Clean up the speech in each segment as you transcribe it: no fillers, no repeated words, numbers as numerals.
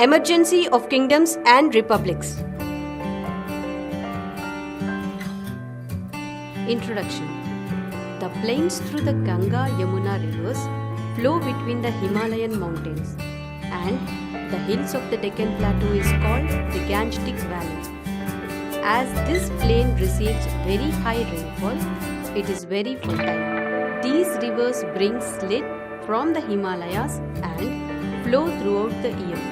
Emergency of Kingdoms and Republics. Introduction. The plains through the Ganga Yamuna rivers flow between the Himalayan mountains, and the hills of the Deccan Plateau is called the Gangetic Valley. As this plain receives very high rainfall, it is very fertile. These rivers bring slit from the Himalayas and flow throughout the year.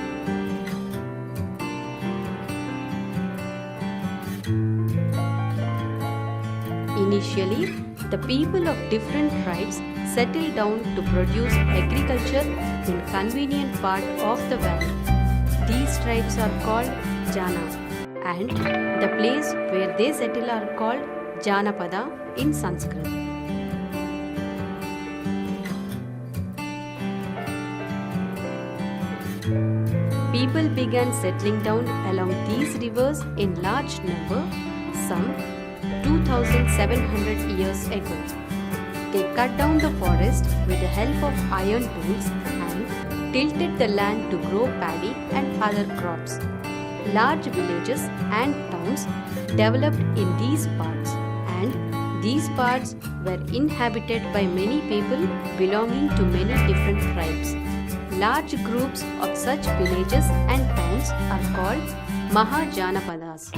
Initially, the people of different tribes settled down to produce agriculture in convenient part of the valley. These tribes are called Jana, and the place where they settle are called Janapada in Sanskrit. People began settling down along these rivers in large number, some 2,700 years ago. They cut down the forest with the help of iron tools and tilted the land to grow paddy and other crops. Large villages and towns developed in these parts, and these parts were inhabited by many people belonging to many different tribes. Large groups of such villages and towns are called Mahajanapadas.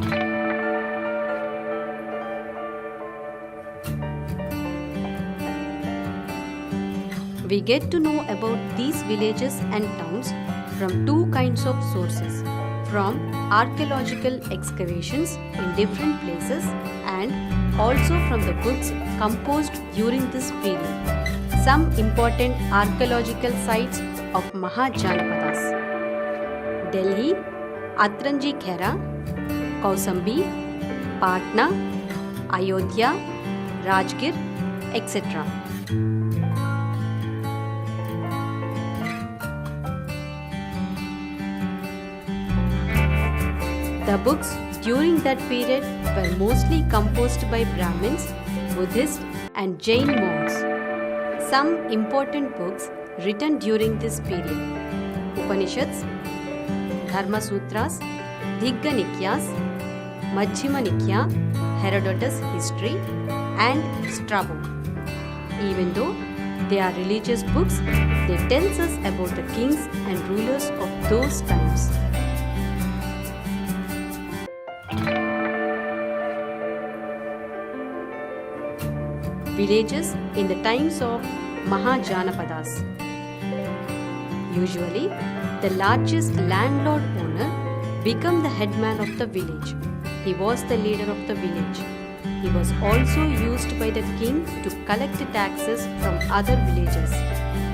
We get to know about these villages and towns from two kinds of sources, from archaeological excavations in different places and also from the books composed during this period. Some important archaeological sites of Mahajanapadas: Delhi, Atranji Khera, Kausambi, Patna, Ayodhya, Rajgir, etc. The books during that period were mostly composed by Brahmins, Buddhists, and Jain monks. Some important books written during this period: Upanishads, Dharma Sutras, Digha Nikyas, Majjhima Nikya, Herodotus' History, and Strabo. Even though they are religious books, they tell us about the kings and rulers of those times. Villages in the times of Mahajanapadas. Usually, the largest landlord owner became the headman of the village. He was the leader of the village. He was also used by the king to collect taxes from other villages.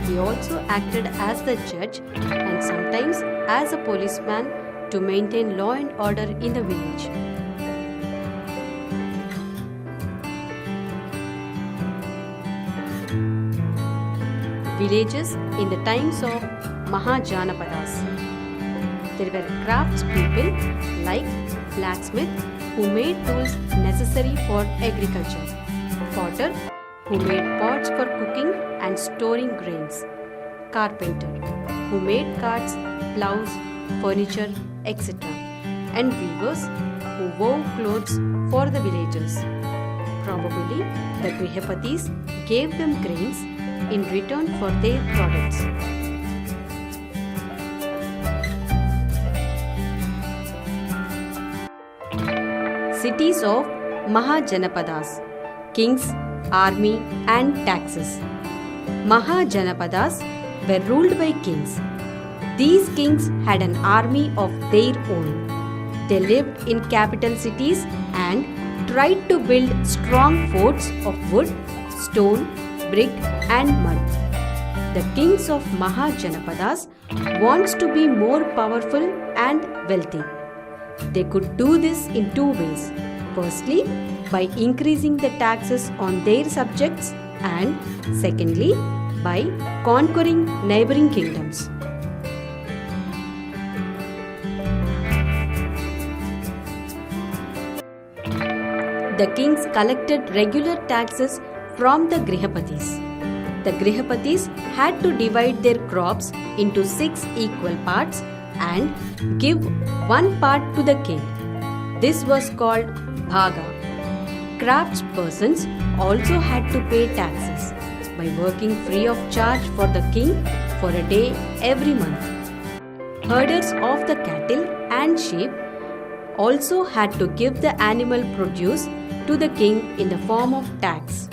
He also acted as the judge and sometimes as a policeman to maintain law and order in the village. Villages in the times of Mahajanapadas. There were craftspeople like blacksmith who made tools necessary for agriculture, potter who made pots for cooking and storing grains, carpenter who made carts, plows, furniture, etc., and weavers who wove clothes for the villagers. Probably the Grihapatis gave them grains in return for their products. Cities of Mahajanapadas: kings, army, and taxes. Mahajanapadas were ruled by kings. These kings had an army of their own. They lived in capital cities and tried to build strong forts of wood, stone, brick, and mud. The kings of Mahajanapadas wants to be more powerful and wealthy. They could do this in two ways. Firstly, by increasing the taxes on their subjects, and secondly, by conquering neighboring kingdoms. The kings collected regular taxes from the Grihapatis. The Grihapatis had to divide their crops into 6 equal parts and give one part to the king. This was called bhaga. Craftspersons also had to pay taxes by working free of charge for the king for a day every month. Herders of the cattle and sheep also had to give the animal produce to the king in the form of tax.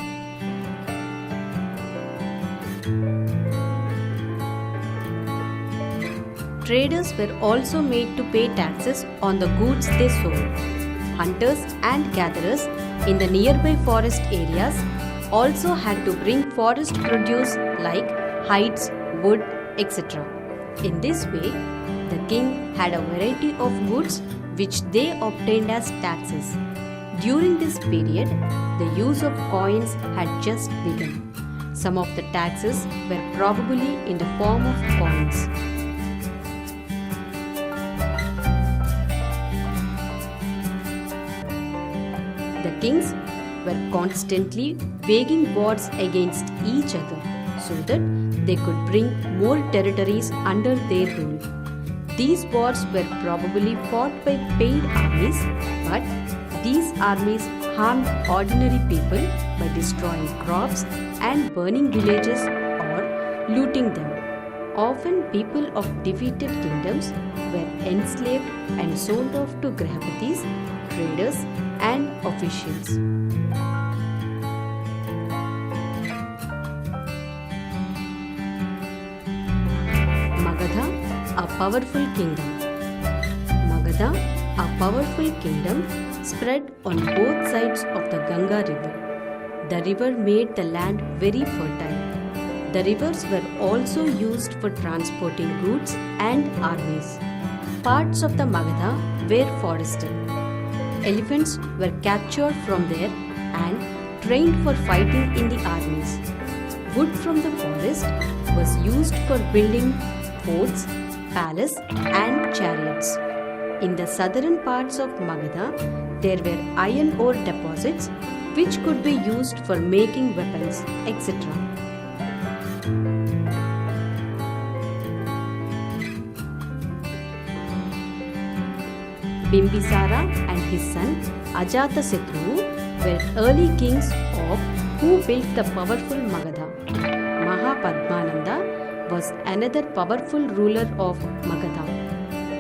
Traders were also made to pay taxes on the goods they sold. Hunters and gatherers in the nearby forest areas also had to bring forest produce like hides, wood, etc. In this way, the king had a variety of goods which they obtained as taxes. During this period, the use of coins had just begun. Some of the taxes were probably in the form of coins. The kings were constantly waging wars against each other so that they could bring more territories under their rule. These wars were probably fought by paid armies, but these armies harmed ordinary people by destroying crops and burning villages or looting them. Often people of defeated kingdoms were enslaved and sold off to Grahapatis, traders and officials. Magadha, a powerful kingdom. Magadha, a powerful kingdom, spread on both sides of the Ganga river. The river made the land very fertile. The rivers were also used for transporting goods and armies. Parts of the Magadha were forested. Elephants were captured from there and trained for fighting in the armies. Wood from the forest was used for building forts, palaces, and chariots. In the southern parts of Magadha, there were iron ore deposits which could be used for making weapons, etc. Bimbisara and his son Ajatasatru were early kings of who built the powerful Magadha. Mahapadmananda was another powerful ruler of Magadha.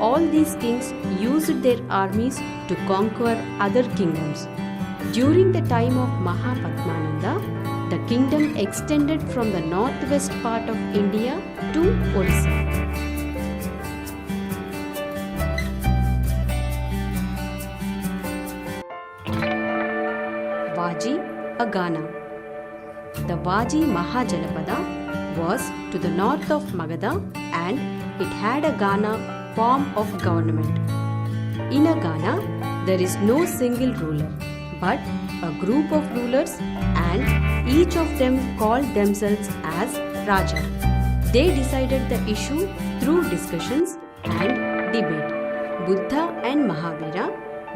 All these kings used their armies to conquer other kingdoms. During the time of Mahapadmananda, the kingdom extended from the northwest part of India to Orissa. Vaji, a Ghana. The Vaji Mahajanapada was to the north of Magadha and it had a Ghana form of government. In a Ghana, there is no single ruler, but a group of rulers and each of them called themselves as Raja. They decided the issue through discussions and debate. Buddha and Mahavira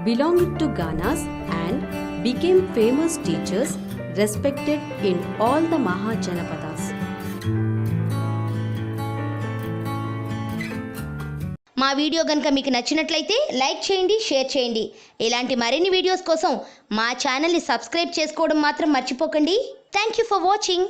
belonged to Ganas and became famous teachers respected in all the Mahajanapadas. మా video గనుక మీకు నచ్చినట్లయితే like చేయండి, share చేయండి. ఇలాంటి మరిన్ని videos కోసం మా ఛానల్ని సబ్స్క్రైబ్ చేసుకోవడం మాత్రం మర్చిపోకండి. Thank you for watching.